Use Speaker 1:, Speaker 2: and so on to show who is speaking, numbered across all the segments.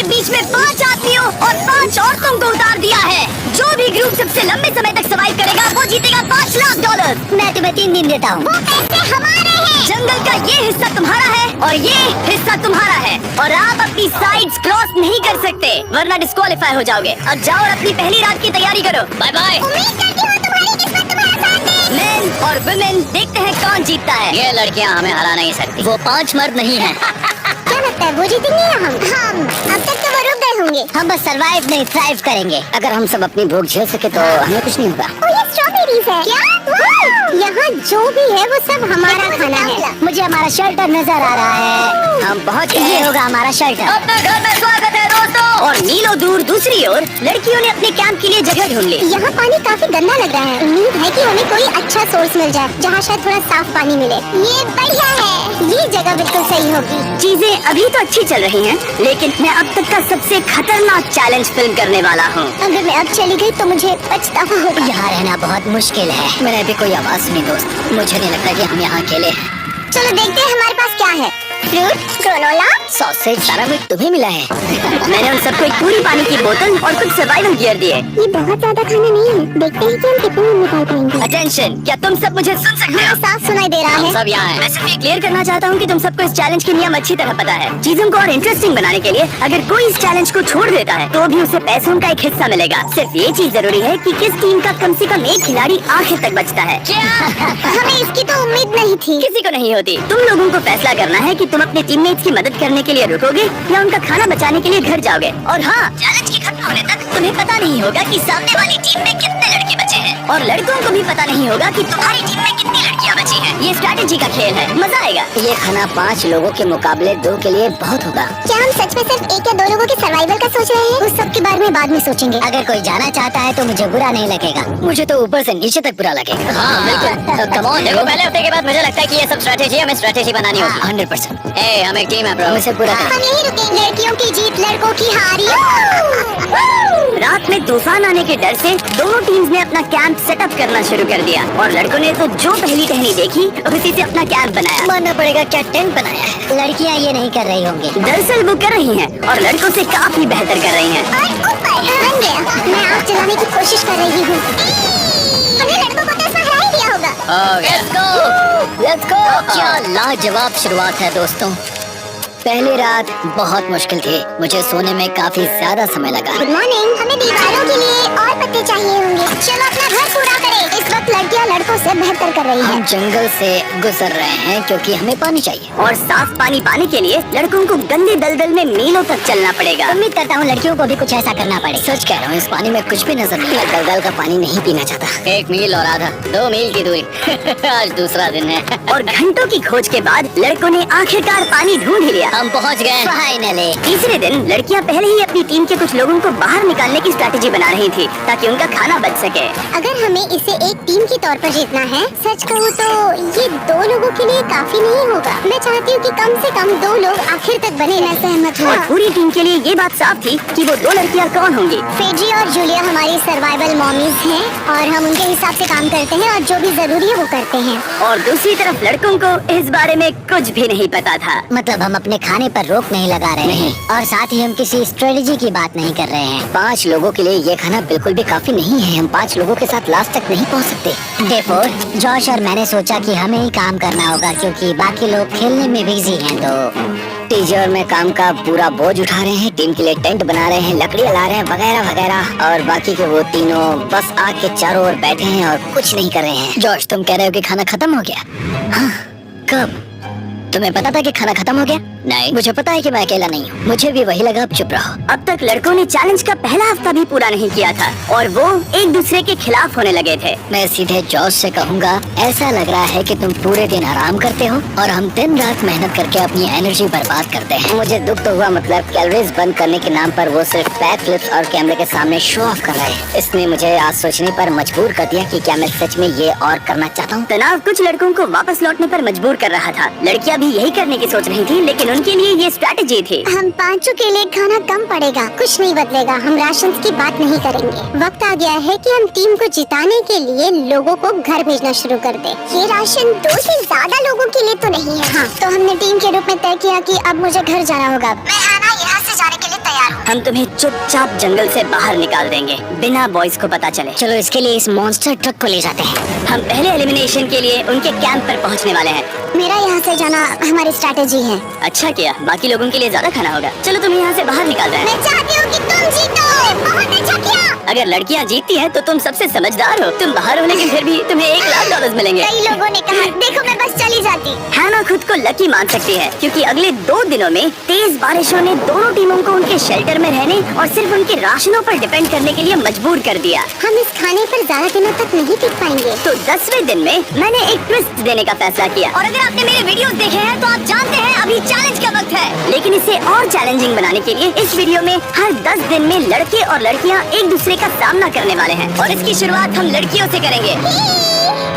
Speaker 1: बीच में 5 आदमियों और 5 औरतों को उतार दिया है। जो भी ग्रुप सबसे लंबे समय तक सर्वाइव करेगा वो जीतेगा $5 लाख। मैं तुम्हें 3 दिन देता हूँ। वो पैसे हमारे हैं। जंगल का ये हिस्सा तुम्हारा है और ये हिस्सा तुम्हारा है और आप अपनी साइड्स क्रॉस नहीं कर सकते वरना डिस्क्वालीफाई हो जाओगे। अब जाओ और अपनी पहली रात की तैयारी करो। Bye bye. उम्मीद करती हूँ तुम्हारी किस्मत तुम्हारे साथ है। मेन और वुमेन देखते हैं कौन जीतता है। ये लड़कियाँ हमें हरा नहीं सकती। वो 5 मर्द नहीं है। क्या लगता है वो जीतेंगे या हम? अब तक तो वो रुक गए होंगे। हम बस सरवाइव नहीं थ्राइव करेंगे। अगर हम सब अपनी भूख झेल सके तो हमें कुछ नहीं होगा। ये स्ट्रॉबेरीज है क्या? यहाँ जो भी है वो सब हमारा खाना है। मुझे हमारा शेल्टर नजर आ रहा है। हम पहुँच गए। ये होगा हमारा शेल्टर। अपने घर में स्वागत है दोस्तों। और मीलों दूर दूसरी ओर लड़कियों ने अपने कैंप के लिए जगह ढूंढ ली। यहाँ पानी काफी गंदा लग रहा है। उम्मीद है कि हमें कोई अच्छा सोर्स मिल जाए जहाँ शायद थोड़ा साफ पानी मिले। ये बढ़िया है। ये जगह बिल्कुल सही होगी। चीजें अभी तो अच्छी चल रही हैं, लेकिन मैं अब तक का सबसे खतरनाक चैलेंज फिल्म करने वाला हूँ। अगर मैं अब चली गई तो मुझे पछतावा होगा। यहाँ रहना बहुत मुश्किल है। मैंने अभी कोई आवाज सुनी दोस्त। मुझे नहीं लगता कि हम यहाँ अकेले हैं। चलो देखते हैं हमारे पास क्या है। फ्रूट, ग्रेनोला, सॉसेज, सारा कुछ तुम्हें मिला है। मैंने उन सबको एक पूरी पानी की बोतल और कुछ सर्वाइवल गियर दिए। ये बहुत ज्यादा खाना नहीं है। देखते हैं कि हम कितने में निकाल पाएंगे। अटेंशन, क्या तुम सब मुझे सुन सकते हो? साफ सुनाई दे रहा है। सब यहाँ है। मैं सिर्फ ये क्लियर करना चाहता हूँ कि तुम सबको इस चैलेंज के नियम अच्छी तरह पता है। चीजों को और इंटरेस्टिंग बनाने के लिए अगर कोई इस चैलेंज को छोड़ देता है तो भी उसे पैसों का एक हिस्सा मिलेगा। सिर्फ ये चीज जरूरी है कि किस टीम का कम से कम एक खिलाड़ी आखिर तक बचता है। हमें इसकी तो उम्मीद नहीं थी। किसी को नहीं होती। तुम लोगों को फैसला करना है कि तुम अपने टीममेट्स की मदद करने के लिए रुकोगे या उनका खाना बचाने के लिए घर जाओगे। और हाँ, चैलेंज के खत्म होने तक तुम्हें पता नहीं होगा कि सामने वाली टीम में कितने लड़के बचे हैं और लड़कों को भी पता नहीं होगा कि तुम्हारी टीम में कितनी लड़कियाँ बची हैं। ये स्ट्रैटेजी का खेल है। मजा आएगा। ये खाना 5 लोगों के मुकाबले 2 के लिए बहुत होगा। क्या हम सच में सिर्फ 1 या 2 लोगों के सर्वाइवल का सोच रहे हैं? उस सब के बारे में बाद में सोचेंगे। अगर कोई जाना चाहता है तो मुझे बुरा नहीं लगेगा। मुझे तो ऊपर से नीचे तक बुरा लगेगा। हाँ बिल्कुल। कम ऑन, देखो पहले हफ्ते के बाद मुझे लगता है कि ये सब स्ट्रैटेजी हमें स्ट्रैटेजी बनानी होगी। 100%। हम एक टीम है ब्रो। मुझे पूरा हम यही रुकेंगे। लड़कियों की जीत, लड़कों की हारी। रात में तूफान आने के डर से दोनों टीम्स ने अपना कैंप सेटअप करना शुरू कर दिया और लड़कों ने तो जो पहली टहनी देखी उसी से अपना कैंप बनाया। मानना पड़ेगा क्या टेंट बनाया है। लड़कियां ये नहीं कर रही होंगी। दरअसल वो कर रही हैं और लड़कों से काफी बेहतर कर रही हैं। मैं आग जलाने की कोशिश कर रही हूँ। हमने लड़कों को तो ऐसा हरा ही दिया होगा। Let's go! क्या लाजवाब शुरुआत है दोस्तों। पहली रात बहुत मुश्किल थी। मुझे सोने में काफी ज्यादा समय लगा। Good morning. हमें दीवारों के लिए और पत्ते चाहिए होंगे। चलो अपना घर पूरा करें। इस वक्त लड़कियां लड़कों से बेहतर कर रही हैं। हम जंगल से गुजर रहे हैं क्योंकि हमें पानी चाहिए और साफ पानी पाने के लिए लड़कों को गंदे दलदल में मीलों तक चलना पड़ेगा। उम्मीद करता हूँ लड़कियों को भी कुछ ऐसा करना पड़े। सच कह रहा हूँ, इस पानी में कुछ भी नजर नहीं। दलदल का पानी नहीं पीना चाहता। 1 मील और आधा, 2 मील की दूरी। आज दूसरा दिन है और घंटों की खोज के बाद लड़कों ने आखिरकार पानी ढूंढ ही लिया। हम पहुँच गए फाइनली। तीसरे दिन लड़कियां पहले ही अपनी टीम के कुछ लोगों को बाहर निकालने की स्ट्रैटेजी बना रही थी ताकि उनका खाना बच सके। अगर हमें इसे एक टीम के तौर पर जीतना है, सच कहूँ तो ये 2 लोगों के लिए काफी नहीं होगा। मैं चाहती हूँ कि कम से कम 2 लोग आखिर तक बने। मैं सहमत हूँ। और पूरी टीम के लिए ये बात साफ थी कि वो 2 लड़कियाँ कौन होंगी। फेड्री और जूलिया हमारी सर्वाइवल मॉमीज हैं और हम उनके हिसाब से काम करते हैं और जो भी जरूरी है वो करते हैं। और दूसरी तरफ लड़कों को इस बारे में कुछ भी नहीं पता था। मतलब हम अपने खाने पर रोक नहीं लगा रहे हैं और साथ ही हम किसी स्ट्रेटेजी की बात नहीं कर रहे हैं। 5 लोगों के लिए ये खाना बिल्कुल भी काफी नहीं है। हम 5 लोगों के साथ लास्ट तक नहीं पहुंच सकते। Therefore, जॉश और मैंने सोचा कि हमें ही काम करना होगा क्योंकि बाकी लोग खेलने में बिजी हैं। तो टीचर और मैं काम का पूरा बोझ उठा रहे हैं। टीम के लिए टेंट बना रहे हैं, लकड़ियाँ ला रहे हैं वगैरह वगैरह और बाकी के वो तीनों बस आग के चारों ओर बैठे हैं और कुछ नहीं कर रहे हैं। जॉश, तुम कह रहे हो कि खाना खत्म हो गया? हाँ, कब? तुम्हें पता था कि खाना खत्म हो गया? नहीं, मुझे पता है कि मैं अकेला नहीं हूँ। मुझे भी वही लगा। अब चुप रहो। अब तक लड़कों ने चैलेंज का पहला हफ्ता भी पूरा नहीं किया था और वो एक दूसरे के खिलाफ होने लगे थे। मैं सीधे जॉस से कहूँगा, ऐसा लग रहा है कि तुम पूरे दिन आराम करते हो और हम दिन रात मेहनत करके अपनी एनर्जी बर्बाद करते हैं। मुझे दुख तो हुआ, मतलब कैलोरीज बंद करने के नाम पर वो सिर्फ बैक फ्लिप्स और कैमरे के सामने शो ऑफ कर रहे हैं। इसने मुझे आज सोचने पर मजबूर कर दिया कि क्या मैं सच में ये और करना चाहता हूँ। तनाव कुछ लड़कों को वापस लौटने पर मजबूर कर रहा था। लड़कियाँ भी यही करने की सोच रही थी, लेकिन उनके लिए ये स्ट्रैटेजी थी। हम 5 के लिए खाना कम पड़ेगा, कुछ नहीं बदलेगा। हम राशन की बात नहीं करेंगे। वक्त आ गया है कि हम टीम को जिताने के लिए लोगों को घर भेजना शुरू कर दे। ये राशन 2 से ज्यादा लोगों के लिए तो नहीं है। हाँ, तो हमने टीम के रूप में तय किया कि अब मुझे घर जाना होगा। मैं आना यहाँ से जाने के लिए तैयार हूँ। हम तुम्हें चुपचाप जंगल से बाहर निकाल देंगे बिना बॉयज को पता चले।
Speaker 2: चलो इसके लिए इस मॉन्स्टर ट्रक को ले जाते हैं।
Speaker 1: हम पहले एलिमिनेशन के लिए उनके कैंप पर पहुंचने वाले हैं।
Speaker 2: मेरा यहाँ से जाना हमारी स्ट्रैटेजी है।
Speaker 1: अच्छा किया, बाकी लोगों के लिए ज्यादा खाना होगा। चलो तुम्हें यहाँ से बाहर निकाल रहे हैं।
Speaker 2: मैं चाहती हूँ कि तुम जीतो। बहुत अच्छा किया।
Speaker 1: अगर लड़कियाँ जीतती हैं तो तुम सबसे समझदार हो। तुम बाहर होने के फिर भी तुम्हें $1,00,000 मिलेंगे।
Speaker 2: कई लोगों ने कहा देखो मैं बस चली जाती।
Speaker 1: हैना खुद को लकी मान सकती है क्योंकि अगले 2 दिनों में तेज बारिशों ने दोनों टीमों को उनके शेल्टर में रहने और सिर्फ उनके राशनों पर डिपेंड करने के लिए मजबूर कर दिया।
Speaker 2: हम इस खाने पर ज्यादा दिनों तक नहीं टिक पाएंगे।
Speaker 1: तो 10वें दिन में मैंने एक ट्विस्ट देने का फैसला किया। और अगर आपने मेरे वीडियोस देखे हैं तो आप जानते हैं अभी चैलेंज का वक्त है। लेकिन इसे और चैलेंजिंग बनाने के लिए इस वीडियो में हर 10 दिन में लड़के और लड़कियाँ एक दूसरे का सामना करने वाले हैं और इसकी शुरुआत हम लड़कियों से करेंगे।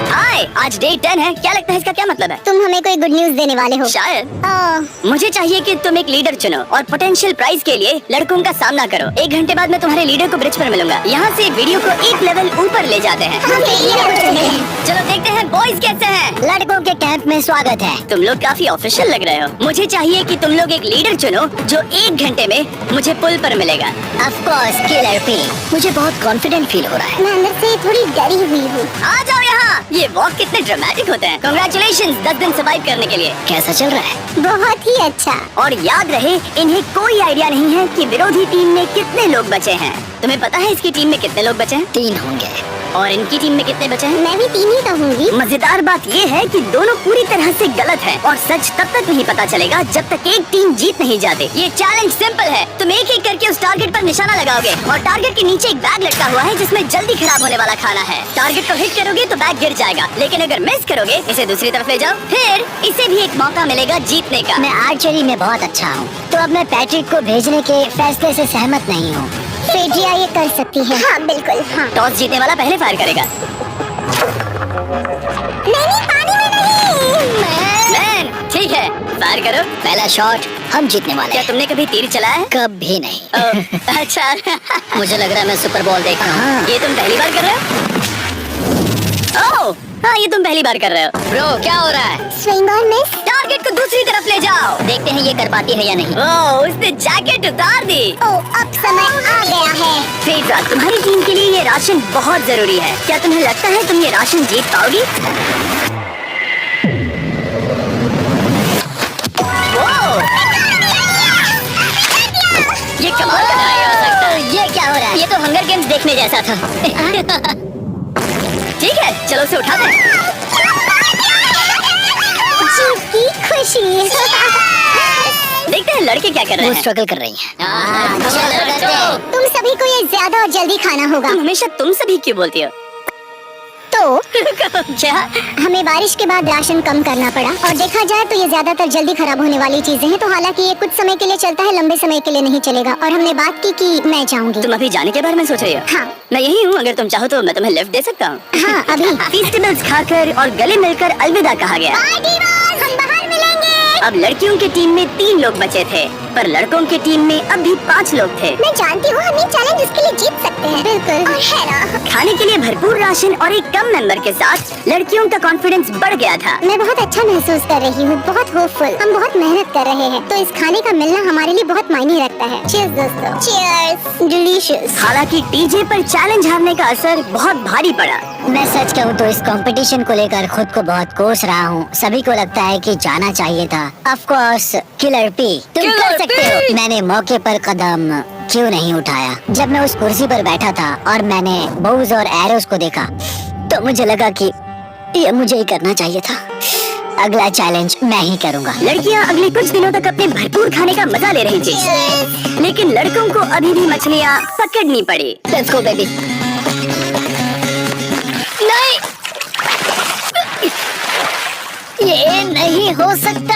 Speaker 1: हाय, आज डे 10 है। क्या लगता है इसका क्या मतलब है?
Speaker 2: तुम हमें कोई गुड न्यूज देने वाले हो
Speaker 1: शायद। मुझे चाहिए कि तुम एक लीडर चुनो और पोटेंशियल प्राइज के लिए लड़कों का सामना करो। 1 घंटे बाद मैं तुम्हारे लीडर को ब्रिज पर मिलूंगा। यहाँ से वीडियो को एक लेवल ऊपर ले जाते हैं। चलो देखते हैं बॉयज कैसे हैं।
Speaker 2: लड़कों के कैंप में स्वागत है।
Speaker 1: तुम लोग काफी ऑफिशियल लग रहे हो। मुझे चाहिए कि तुम लोग एक लीडर चुनो जो 1 घंटे में मुझे पुल पर मिलेगा।
Speaker 2: Of course killer P.
Speaker 1: मुझे बहुत कॉन्फिडेंट फील हो रहा है।
Speaker 2: मैं अंदर से थोड़ी डरी हुई हूँ।
Speaker 1: आ जाओ यहाँ। ये वॉक कितने ड्रामेटिक होते हैं। कांग्रेचुलेशंस 10 दिन सर्वाइव करने के लिए। कैसा चल रहा है?
Speaker 2: बहुत ही अच्छा।
Speaker 1: और याद रहे इन्हें कोई आइडिया नहीं है कि विरोधी टीम में कितने लोग बचे हैं। तुम्हें पता है इसकी टीम में कितने लोग बचे हैं?
Speaker 2: 3 होंगे।
Speaker 1: और इनकी टीम में कितने बचे हैं?
Speaker 2: मैं भी 3 ही कहूँगी।
Speaker 1: मजेदार बात ये है कि दोनों पूरी तरह से गलत है और सच तब तक नहीं पता चलेगा जब तक एक टीम जीत नहीं जाती। ये चैलेंज सिंपल है। तुम एक एक करके उस टारगेट पर निशाना लगाओगे और टारगेट के नीचे एक बैग लटका हुआ है जिसमें जल्दी खराब होने वाला खाना है। टारगेट को हिट करोगे तो बैग गिर जाएगा, लेकिन अगर मिस करोगे इसे दूसरी तरफ ले जाओ, फिर इसे भी एक मौका मिलेगा जीतने का।
Speaker 2: मैं आर्चरी में बहुत अच्छा हूँ, तो अब मैं पैट्रिक को भेजने के फैसले से सहमत नहीं हूँ। फेड्रिया ये कर सकती है। हाँ बिल्कुल हाँ।
Speaker 1: टॉस जीतने वाला पहले फायर करेगा।
Speaker 2: नहीं पानी में नहीं।
Speaker 1: मैन ठीक है, फायर करो।
Speaker 2: पहला शॉट हम जीतने वाले
Speaker 1: क्या
Speaker 2: हैं।
Speaker 1: तुमने कभी तीर चलाया है?
Speaker 2: कभी नहीं।
Speaker 1: ओह, अच्छा।
Speaker 2: मुझे लग रहा है मैं सुपर बॉल देख रहा हूँ।
Speaker 1: ये तुम पहली बार कर रहे हो? ओह, हाँ ये तुम पहली बार कर रहे हो। ब्रो क्या हो रहा है?
Speaker 2: स्विंग और मिस।
Speaker 1: टारगेट को दूसरी तरफ ले जाओ।
Speaker 2: देखते हैं ये कर पाती है या नहीं।
Speaker 1: ओह, उसने जैकेट उतार दी।
Speaker 2: ओह अब समय आ गया है।
Speaker 1: फेड्रा, तुम्हारी टीम के लिए ये राशन बहुत जरूरी है। क्या तुम्हें लगता है तुम ये राशन जीत पाओगी? वो! ये कमाल का नहीं हो सकता।
Speaker 2: ये क्या हो रहा है?
Speaker 1: ये तो हंगर गेम्स देखने जैसा था। ठीक है, चलो उसे उठाते हैं।
Speaker 2: जीत की खुशी।
Speaker 1: देखते हैं लड़के क्या कर रहे
Speaker 2: वो
Speaker 1: हैं।
Speaker 2: स्ट्रगल कर रही है।
Speaker 1: चलो।
Speaker 2: तुम सभी को ये ज्यादा और जल्दी खाना होगा।
Speaker 1: तुम हमेशा तुम सभी क्यों बोलती हो?
Speaker 2: तो
Speaker 1: क्या?
Speaker 2: हमें बारिश के बाद राशन कम करना पड़ा और देखा जाए तो ये ज्यादातर जल्दी खराब होने वाली चीजें हैं। तो हालांकि ये कुछ समय के लिए चलता है, लंबे समय के लिए नहीं चलेगा। और हमने बात की कि मैं जाऊंगी।
Speaker 1: तुम अभी जाने के बारे में सोच रही हो?
Speaker 2: हाँ।
Speaker 1: मैं यही हूँ, अगर तुम चाहो तो मैं तुम्हें लिफ्ट दे सकता हूँ।
Speaker 2: हाँ अभी।
Speaker 1: फेस्टिवल्स खाकर और गले मिलकर अलविदा कहा गया।
Speaker 2: हम बाहर मिलेंगे।
Speaker 1: अब लड़कियों की टीम में 3 लोग बचे थे, पर लड़कों की टीम में अब भी 5 लोग थे।
Speaker 2: मैं जानती हूँ हम ये चैलेंज इसके लिए जीत सकते हैं। बिल्कुल। और है ना?
Speaker 1: खाने के लिए भरपूर राशन और एक कम मेंबर के साथ लड़कियों का कॉन्फिडेंस बढ़ गया था।
Speaker 2: मैं बहुत अच्छा महसूस कर रही हूँ, बहुत होपफुल। हम बहुत मेहनत कर रहे हैं, तो इस खाने का मिलना हमारे लिए बहुत मायने रखता है। चीयर्स दोस्तों। चीयर्स। डिलीशियस।
Speaker 1: हालांकि टीजे पर चैलेंज हारने का असर बहुत भारी पड़ा।
Speaker 2: मैं सच कहूँ तो इस कंपटीशन को लेकर खुद को बहुत कोस रहा हूँ। सभी को लगता है कि जाना चाहिए था। ऑफ कोर्स किलर पी, तुम कर सकते हो। मैंने मौके पर कदम क्यों नहीं उठाया? जब मैं उस कुर्सी पर बैठा था और मैंने बोव्स और एरोस को देखा तो मुझे लगा कि ये मुझे ही करना चाहिए था। अगला चैलेंज मैं ही करूँगा।
Speaker 1: लड़कियाँ अगले कुछ दिनों तक अपने भरपूर खाने का मजा ले रही थी, लेकिन लड़कों को अभी भी मछलियाँ पकड़नी पड़ी।
Speaker 2: Let's go baby.
Speaker 1: नहीं,
Speaker 2: ये नहीं हो सकता।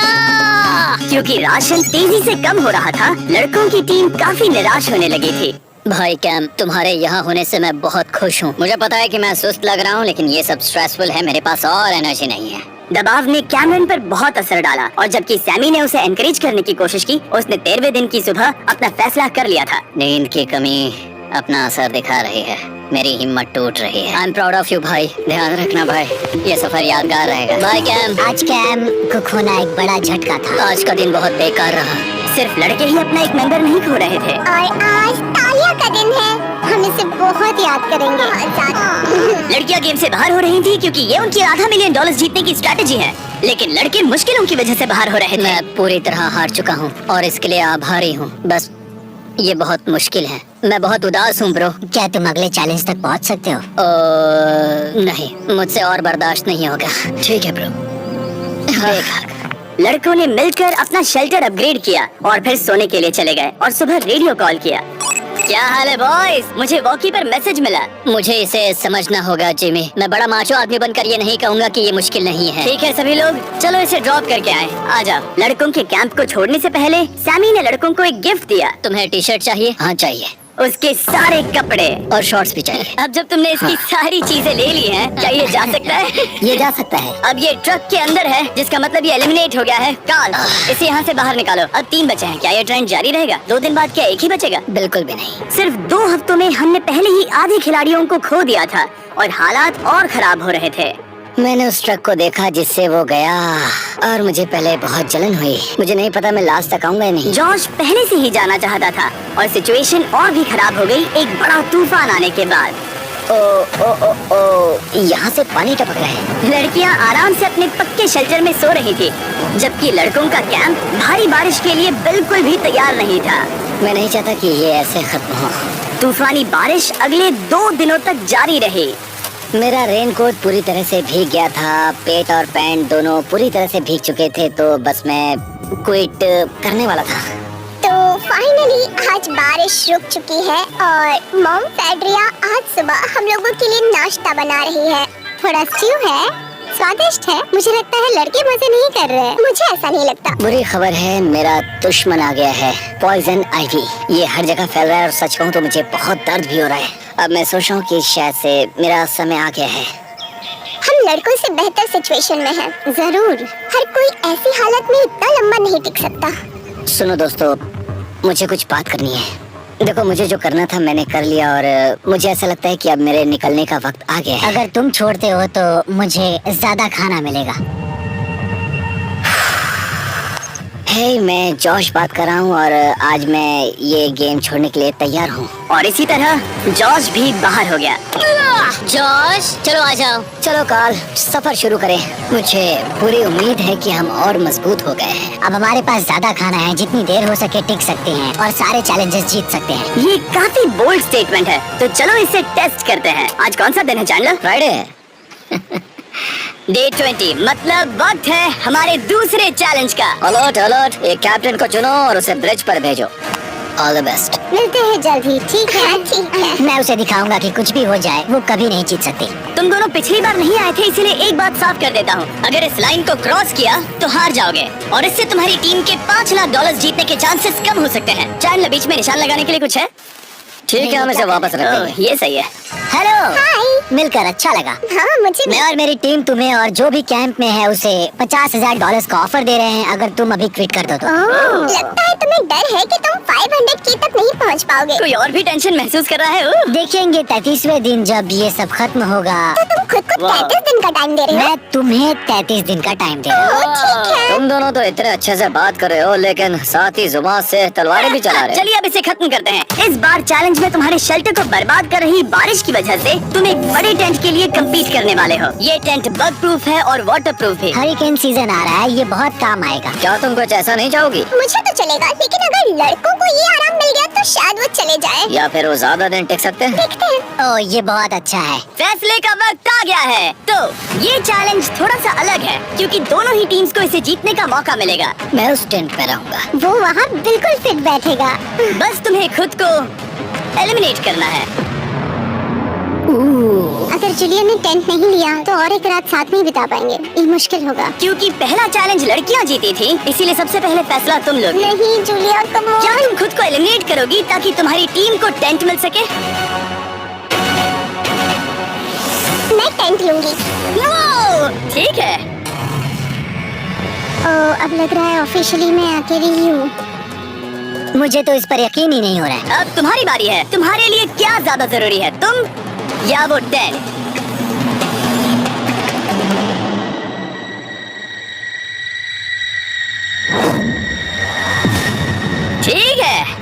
Speaker 1: क्योंकि राशन तेजी से कम हो रहा था, लड़कों की टीम काफी निराश होने लगी थी।
Speaker 2: भाई कैम, तुम्हारे यहाँ होने से मैं बहुत खुश हूँ। मुझे पता है कि मैं सुस्त लग रहा हूँ, लेकिन ये सब स्ट्रेसफुल है। मेरे पास और एनर्जी नहीं है।
Speaker 1: दबाव ने कैमरन पर बहुत असर डाला और जबकि सैमी ने उसे एनकरेज करने की कोशिश की, उसने 13वें दिन की सुबह अपना फैसला कर लिया था।
Speaker 2: नींद की कमी अपना असर दिखा रही है। मेरी हिम्मत टूट रही है। I am proud of you भाई। ध्यान रखना भाई, ये सफर यादगार रहेगा। Bye cam. आज कैम को खोना एक बड़ा झटका था। आज का दिन बहुत बेकार रहा।
Speaker 1: सिर्फ लड़के ही अपना एक मेंबर नहीं खो रहे थे।
Speaker 3: और आज तालिया का दिन है, हम इसे बहुत याद करेंगे।
Speaker 1: लड़कियां गेम से बाहर हो रही थी क्योंकि ये उनकी $500 मिलियन जीतने की स्ट्रेटेजी है, लेकिन लड़के मुश्किलों की वजह से बाहर हो रहे थे।
Speaker 2: मैं पूरी तरह हार चुका हूँ और इसके लिए आभारी हूँ। बस ये बहुत मुश्किल है। मैं बहुत उदास हूँ ब्रो। क्या तुम अगले चैलेंज तक पहुँच सकते हो? नहीं, मुझसे और बर्दाश्त नहीं होगा। ठीक है ब्रो।
Speaker 1: लड़कों ने मिलकर अपना शेल्टर अपग्रेड किया और फिर सोने के लिए चले गए और सुबह रेडियो कॉल किया। क्या हाल है बॉयज? मुझे वॉकी पर मैसेज मिला।
Speaker 2: मुझे इसे समझना होगा जिमी। मैं बड़ा माचो आदमी बनकर ये नहीं कहूँगा कि ये मुश्किल नहीं है।
Speaker 1: ठीक है सभी लोग, चलो इसे ड्रॉप करके आए। आ जाओ। लड़कों के कैंप को छोड़ने से पहले सैमी ने लड़कों को एक गिफ्ट दिया।
Speaker 2: तुम्हें टी शर्ट चाहिए? हाँ चाहिए।
Speaker 1: उसके सारे कपड़े
Speaker 2: और शॉर्ट्स भी चाहिए।
Speaker 1: अब जब तुमने इसकी सारी चीजें ले ली हैं, क्या ये जा सकता है?
Speaker 2: ये जा सकता है।
Speaker 1: अब ये ट्रक के अंदर है, जिसका मतलब ये एलिमिनेट हो गया है। कार्ल, इसे यहाँ से बाहर निकालो। अब 3 बचे हैं। क्या ये ट्रेंड जारी रहेगा? 2 दिन बाद क्या एक ही बचेगा?
Speaker 2: बिल्कुल भी नहीं।
Speaker 1: सिर्फ 2 हफ्तों में हमने पहले ही आधे खिलाड़ियों को खो दिया था और हालात और खराब हो रहे थे।
Speaker 2: मैंने उस ट्रक को देखा जिससे वो गया और मुझे पहले बहुत जलन हुई। मुझे नहीं पता मैं लास्ट तक आऊंगा या नहीं।
Speaker 1: जॉश पहले से ही जाना चाहता था और सिचुएशन और भी खराब हो गई एक बड़ा तूफान आने के बाद।
Speaker 2: यहाँ से पानी टपक रहा है।
Speaker 1: लड़कियाँ आराम से अपने पक्के शेल्टर में सो रही थी, जबकि लड़कों का कैंप भारी बारिश के लिए बिल्कुल भी तैयार नहीं था।
Speaker 2: मैं नहीं चाहता कि ये ऐसे खत्म हो।
Speaker 1: तूफानी बारिश अगले 2 दिनों तक जारी रही।
Speaker 2: मेरा रेनकोट पूरी तरह से भीग गया था। पेट और पैंट दोनों पूरी तरह से भीग चुके थे, तो बस मैं क्विट करने वाला था।
Speaker 3: तो फाइनली आज बारिश रुक चुकी है और मॉम फेड्रिया आज सुबह हम लोगों के लिए नाश्ता बना रही है। थोड़ा स्ट्यू है, स्वादिष्ट है। मुझे लगता है लड़के मजे नहीं कर रहे हैं। मुझे ऐसा नहीं लगता।
Speaker 2: बुरी खबर है, मेरा दुश्मन आ गया है, पॉइजन आइवी। ये हर जगह फैल रहा है और सच कहूँ तो मुझे बहुत दर्द भी हो रहा है। अब मैं सोच रहा हूँ कि शायद से मेरा समय आ गया है।
Speaker 3: हम लड़कों से बेहतर सिचुएशन में हैं। जरूर, हर कोई ऐसी हालत में इतना लंबा नहीं टिक सकता।
Speaker 2: सुनो दोस्तों, मुझे कुछ बात करनी है। देखो, मुझे जो करना था मैंने कर लिया और मुझे ऐसा लगता है कि अब मेरे निकलने का वक्त आ गया है। अगर तुम छोड़ते हो तो मुझे ज्यादा खाना मिलेगा। हे, मैं जॉश बात कर रहा हूँ और आज मैं ये गेम छोड़ने के लिए तैयार हूँ।
Speaker 1: और इसी तरह जॉश भी बाहर हो गया।
Speaker 2: जॉश, चलो आ जाओ। चलो कार्ल, सफर शुरू करें। मुझे पूरी उम्मीद है कि हम और मजबूत हो गए हैं। अब हमारे पास ज्यादा खाना है, जितनी देर हो सके टिक सकते हैं और सारे चैलेंजेस जीत सकते हैं।
Speaker 1: ये काफी बोल्ड स्टेटमेंट है, तो चलो इसे टेस्ट करते हैं। आज कौन सा दिन है चैंडलर?
Speaker 2: फ्राइडे।
Speaker 1: डे 20, मतलब वक्त है हमारे दूसरे चैलेंज का।
Speaker 2: अलर्ट अलर्ट, एक कैप्टन को चुनो और उसे ब्रिज पर भेजो। All the best.
Speaker 3: मिलते हैं जल्द ही। ठीक है, ठीक है।
Speaker 2: मैं उसे दिखाऊंगा कि कुछ भी हो जाए वो कभी नहीं जीत सकती।
Speaker 1: तुम दोनों पिछली बार नहीं आए थे, इसीलिए एक बात साफ कर देता हूँ। अगर इस लाइन को क्रॉस किया तो हार जाओगे और इससे तुम्हारी टीम के $5 लाख जीतने के चांसेस कम हो सकते हैं। चैंडलर, बीच में निशान लगाने के लिए कुछ है?
Speaker 2: ठीक है, हम इसे वापस रख देंगे।
Speaker 1: ये सही है।
Speaker 2: हेलो,
Speaker 3: हाय।
Speaker 2: मिलकर अच्छा लगा।
Speaker 3: हाँ, मुझे भी।
Speaker 2: मैं और मेरी टीम तुम्हें और जो भी कैंप में है उसे $50,000 का ऑफर दे रहे हैं अगर तुम अभी क्विट कर दो तो।
Speaker 3: लगता है तुम्हें डर है कि तुम 500K तक नहीं पहुंच पाओगे।
Speaker 1: कोई और भी टेंशन महसूस कर रहा है?
Speaker 2: देखेंगे 33वें दिन जब ये सब खत्म होगा।
Speaker 3: तो तुम खुद को 33 दिन का टाइम दे रहे हो?
Speaker 2: मैं तुम्हें 33 दिन का टाइम दे रहा हूँ।
Speaker 3: ठीक है।
Speaker 2: तुम दोनों तो इतने अच्छे से बात कर रहे हो, लेकिन साथ ही जुबान से तलवारें भी चला रहे हो।
Speaker 1: चलिए अब इसे खत्म करते हैं। इस बार चैलेंज में तुम्हारे शेल्टर को बर्बाद कर रही बारिश की वजह से तुम एक बड़े टेंट के लिए कम्पीट करने वाले हो। ये टेंट बग प्रूफ है और वाटर प्रूफ भी।
Speaker 2: हरिकेन सीजन आ रहा है, ये बहुत काम आएगा। क्या तुम कुछ ऐसा नहीं चाहोगी?
Speaker 3: मुझे तो चलेगा, लेकिन अगर लड़कों को ये आराम मिल गया तो शायद वो चले जाए।
Speaker 2: या फिर वो ज्यादा दिन टिक सकते हैं?
Speaker 3: देखते हैं।
Speaker 2: ओह, ये बहुत अच्छा है।
Speaker 1: फैसले का वक्त आ गया है। तो ये चैलेंज थोड़ा सा अलग है क्योंकि दोनों ही टीम्स को इसे जीतने का मौका मिलेगा।
Speaker 2: मैं उस टेंट पे रहूंगा।
Speaker 3: वो वहाँ बिल्कुल फिट बैठेगा।
Speaker 1: बस तुम्हें खुद को एलिमिनेट करना है।
Speaker 3: अगर जूलिया ने टेंट नहीं लिया तो और एक रात साथ में बिता पाएंगे। ये मुश्किल होगा।
Speaker 1: क्योंकि पहला चैलेंज लड़कियां जीती थी, इसीलिए सबसे पहले फैसला तुम लोगी।
Speaker 3: नहीं जूलिया, कम ऑन।
Speaker 1: क्या तुम खुद को एलिमिनेट करोगी ताकि तुम्हारी टीम को टेंट मिल सके?
Speaker 3: मैं टेंट लूंगी।
Speaker 1: वो, ठीक है।
Speaker 3: अब लग रहा है ऑफिशियली मैं अकेली ही हूँ।
Speaker 2: मुझे तो इस पर यकीन ही नहीं हो रहा है।
Speaker 1: अब तुम्हारी बारी है। तुम्हारे लिए क्या ज्यादा जरूरी है, तुम या वो टेंट?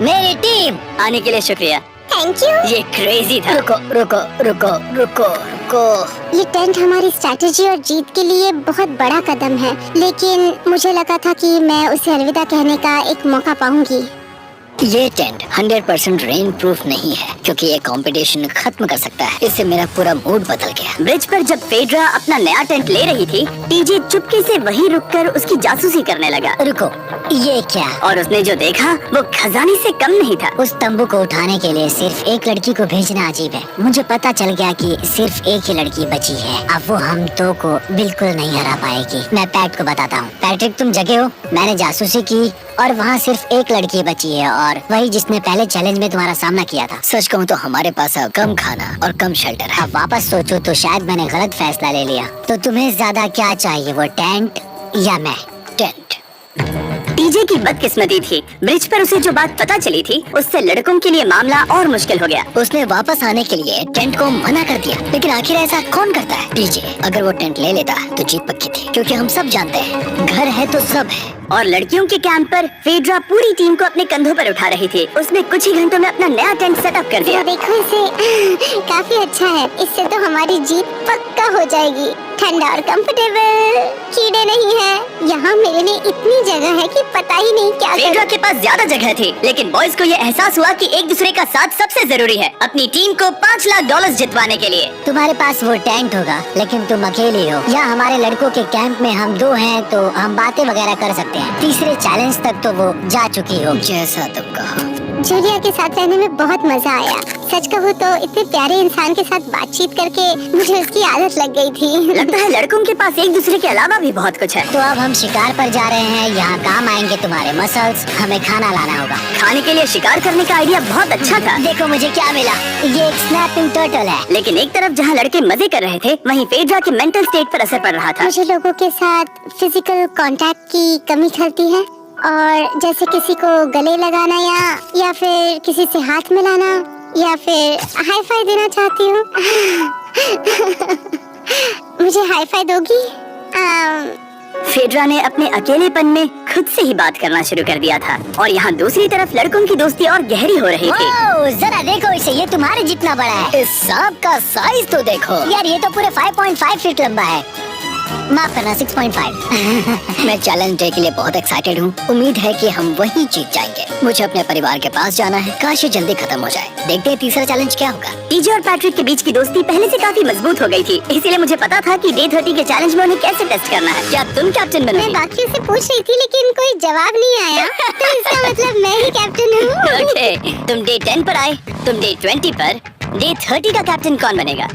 Speaker 2: मेरी टीम।
Speaker 1: आने के लिए शुक्रिया।
Speaker 3: Thank you.
Speaker 1: ये क्रेजी था।
Speaker 2: रुको रुको रुको रुको रुको।
Speaker 3: ये टेंट हमारी स्ट्रैटेजी और जीत के लिए बहुत बड़ा कदम है, लेकिन मुझे लगा था कि मैं उसे अलविदा कहने का एक मौका पाऊंगी।
Speaker 2: ये टेंट 100% रेन प्रूफ नहीं है, क्योंकि ये कंपटीशन खत्म कर सकता है। इससे मेरा पूरा मूड बदल गया।
Speaker 1: ब्रिज पर जब फेड्रा अपना नया टेंट ले रही थी, टीजे चुपके से वहीं रुककर उसकी जासूसी करने लगा।
Speaker 2: रुको, ये क्या?
Speaker 1: और उसने जो देखा वो खजाने से कम नहीं था।
Speaker 2: उस तंबू को उठाने के लिए सिर्फ एक लड़की को भेजना अजीब है। मुझे पता चल गया कि सिर्फ एक ही लड़की बची है। अब वो हम दो को बिल्कुल नहीं हरा पाएगी। मैं पैट को बताता हूँ। पैट्रिक, तुम जगे हो? मैंने जासूसी की और वहाँ सिर्फ एक लड़की बची है, और वही जिसने पहले चैलेंज में तुम्हारा सामना किया था। सच कहूँ तो हमारे पास अब कम खाना और कम शेल्टर है। अब वापस सोचो तो शायद मैंने गलत फैसला ले लिया। तो तुम्हें ज्यादा क्या चाहिए, वो टेंट या मैं? टेंट।
Speaker 1: टीजे की बदकिस्मती थी, ब्रिज पर उसे जो बात पता चली थी उससे लड़कों के लिए मामला और मुश्किल हो गया।
Speaker 2: उसने वापस आने के लिए टेंट को मना कर दिया, लेकिन आखिर ऐसा कौन करता है? टीजे, अगर वो टेंट ले लेता तो जीत पक्की थी, क्योंकि हम सब जानते हैं घर है तो सब है।
Speaker 1: और लड़कियों के कैंप पर फेड्रा पूरी टीम को अपने कंधों पर उठा रही थी। उसने कुछ ही घंटों में अपना नया टेंट सेटअप कर दिया।
Speaker 3: देखो इसे, काफी अच्छा है। इससे तो हमारी जीत पक्का हो जाएगी। ठंडा और कंफर्टेबल, कीड़े नहीं है। यहाँ मेरे लिए इतनी जगह है कि पता ही नहीं क्या
Speaker 1: फेड्रा के पास ज्यादा जगह थी, लेकिन बॉयज को ये एहसास हुआ कि एक दूसरे का साथ सबसे जरूरी है अपनी टीम को $5 लाख जितवाने के लिए।
Speaker 2: तुम्हारे पास वो टेंट होगा, लेकिन तुम अकेले हो। या हमारे लड़कों के कैंप में हम दो हैं तो हम बातें वगैरह कर सकते हैं। तीसरे चैलेंज तक तो वो जा चुकी हो। जैसा तुम कहो।
Speaker 3: जूलिया के साथ रहने में बहुत मजा आया। सच कहूँ तो इतने प्यारे इंसान के साथ बातचीत करके मुझे उसकी आदत लग गई थी।
Speaker 1: लगता है लड़कों के पास एक दूसरे के अलावा भी बहुत कुछ है।
Speaker 2: तो अब हम शिकार पर जा रहे हैं। यहाँ काम आएंगे तुम्हारे मसल्स। हमें खाना लाना होगा।
Speaker 1: खाने के लिए शिकार करने का आइडिया बहुत अच्छा था।
Speaker 2: देखो मुझे क्या मिला। ये एक स्नैपिंग टर्टल है।
Speaker 1: लेकिन एक तरफ जहाँ लड़के मजे कर रहे थे, वहीं फेड्रा के मेंटल स्टेट पर असर पड़ रहा था।
Speaker 3: मुझे लोगों के साथ फिजिकल कांटेक्ट की कमी खलती है, और जैसे किसी को गले लगाना या फिर किसी से हाथ मिलाना या फिर हाई फाई देना चाहती हूँ। मुझे हाई फाई दोगी?
Speaker 1: फेड्रा ने अपने अकेलेपन में खुद से ही बात करना शुरू कर दिया था, और यहाँ दूसरी तरफ लड़कों की दोस्ती और गहरी हो रही थी।
Speaker 2: ओह, जरा देखो इसे, ये तुम्हारे जितना बड़ा है। इस सांप का साइज तो देखो यार, ये तो पूरे 5.5 फीट लंबा है। माफ करना, 6.5। मैं चैलेंज डे के लिए बहुत एक्साइटेड हूँ। उम्मीद है कि हम वहीं जीत जाएंगे। मुझे अपने परिवार के पास जाना है। काश ये जल्दी खत्म हो जाए। देखते हैं तीसरा चैलेंज क्या होगा।
Speaker 1: टीजे और पैट्रिक के बीच की दोस्ती पहले से काफी मजबूत हो गई थी, इसीलिए मुझे पता था कि डे 30 के चैलेंज में उन्हें कैसे टेस्ट करना है। क्या तुम कैप्टन
Speaker 3: मैं
Speaker 1: बनोगी?
Speaker 3: बाकियों से पूछ रही थी, लेकिन कोई जवाब नहीं आया। तो इसका मतलब मैं ही कैप्टन हूँ।
Speaker 1: ओके, तुम डे 10 पर आए, तुम डे 20 पर। डे 30 का कैप्टन कौन बनेगा?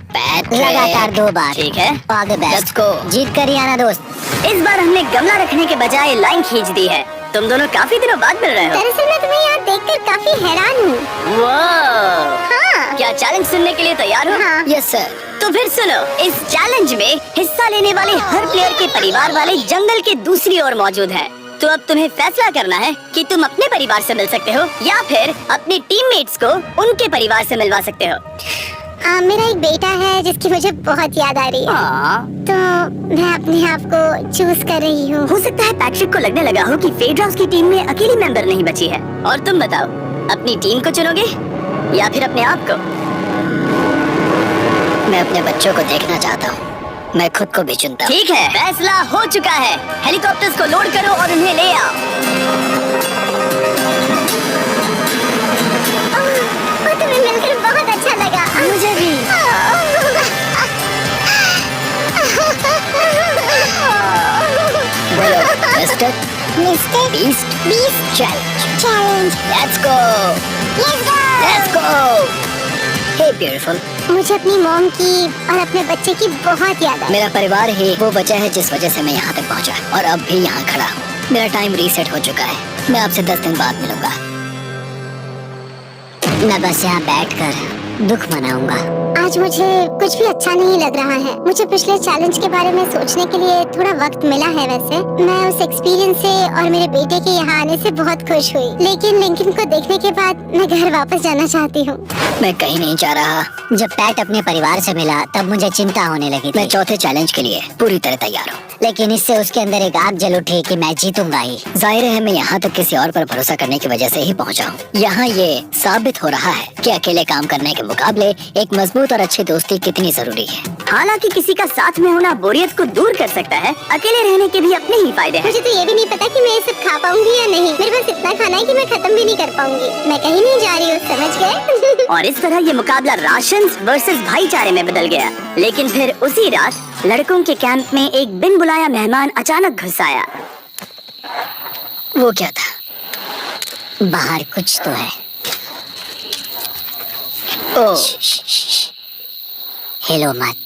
Speaker 2: लगातार 2 बार।
Speaker 1: ठीक है,
Speaker 2: all the best.
Speaker 1: Let's go.
Speaker 2: जीत कर ही आना दोस्त।
Speaker 1: इस बार हमने गमला रखने के बजाय लाइन खींच दी है। तुम दोनों काफी दिनों बाद मिल रहे हो।
Speaker 3: दरअसल मैं तुम्हें यहाँ देखकर काफी हैरान हूँ।
Speaker 1: वाह!
Speaker 3: हाँ।
Speaker 1: क्या चैलेंज सुनने के लिए तैयार हो?
Speaker 3: हाँ।
Speaker 2: Yes sir.
Speaker 1: तो फिर सुनो, इस चैलेंज में हिस्सा लेने वाले हर प्लेयर के परिवार वाले जंगल के दूसरी ओर मौजूद हैं। तो अब तुम्हें फैसला करना है कि तुम अपने परिवार से मिल सकते हो या फिर अपने टीममेट्स को उनके परिवार से मिलवा सकते हो।
Speaker 3: मेरा एक बेटा है जिसकी मुझे बहुत याद आ रही है, तो मैं अपने आप को चूज कर रही हूँ।
Speaker 1: हो सकता है पैट्रिक को लगने लगा हो कि फेड्रा उसकी टीम में अकेली मेंबर नहीं बची है। और तुम बताओ, अपनी टीम को चुनोगे या फिर अपने आप को?
Speaker 2: मैं अपने बच्चों को देखना चाहता हूँ। मैं खुद को भी चुनता हूँ।
Speaker 1: ठीक है, फैसला हो चुका है। हेलीकॉप्टर्स को लोड करो और उन्हें ले आओ।
Speaker 3: तुम्हें मिलकर बहुत अच्छा लगा।
Speaker 2: मुझे भी। बोलो, Mister Beast challenge. Let's go. Hey beautiful.
Speaker 3: मुझे अपनी मॉम की और अपने बच्चे की बहुत याद आई।
Speaker 2: मेरा परिवार ही वो वजह है जिस वजह से मैं यहाँ तक पहुँचा, और अब भी यहाँ खड़ा हूँ। मेरा टाइम रीसेट हो चुका है। मैं आपसे 10 दिन बाद मिलूंगा। मैं बस यहाँ बैठकर दुख मनाऊंगा।
Speaker 3: आज मुझे कुछ भी अच्छा नहीं लग रहा है। मुझे पिछले चैलेंज के बारे में सोचने के लिए थोड़ा वक्त मिला है। वैसे मैं उस एक्सपीरियंस से और मेरे बेटे के यहाँ आने से बहुत खुश हुई, लेकिन लिंकन को देखने के बाद मैं घर वापस जाना चाहती हूँ।
Speaker 2: मैं कहीं नहीं जा रहा। जब पैट अपने परिवार से मिला तब मुझे चिंता होने लगी थी। मैं चौथे चैलेंज के लिए पूरी तरह तैयार हूँ, लेकिन इससे उसके अंदर एक आग जल उठी कि मैं जीतूंगा ही। जाहिर है मैं यहाँ तक किसी और पर भरोसा करने की वजह से ही पहुँचा हूँ। यहाँ ये साबित हो रहा है कि अकेले काम करने के मुकाबले एक मजबूत और अच्छी दोस्ती कितनी जरूरी है।
Speaker 1: हालांकि किसी का साथ में होना बोरियत को दूर कर सकता है, अकेले रहने के भी अपने ही फायदे हैं।
Speaker 3: मुझे तो ये भी नहीं पता कि मैं ये सब खा पाऊंगी या नहीं। मेरे पास इतना खाना है कि मैं खत्म भी नहीं कर पाऊंगी। मैं कहीं नहीं जा रही हूँ, समझ गए?
Speaker 1: और इस तरह ये मुकाबला राशन वर्सेस भाईचारे में बदल गया। लेकिन फिर उसी रात लड़कों के कैंप में एक बिन बुलाया मेहमान अचानक घुस आया।
Speaker 2: वो क्या था? बाहर कुछ तो है।
Speaker 1: ओ,
Speaker 2: हेलो मत।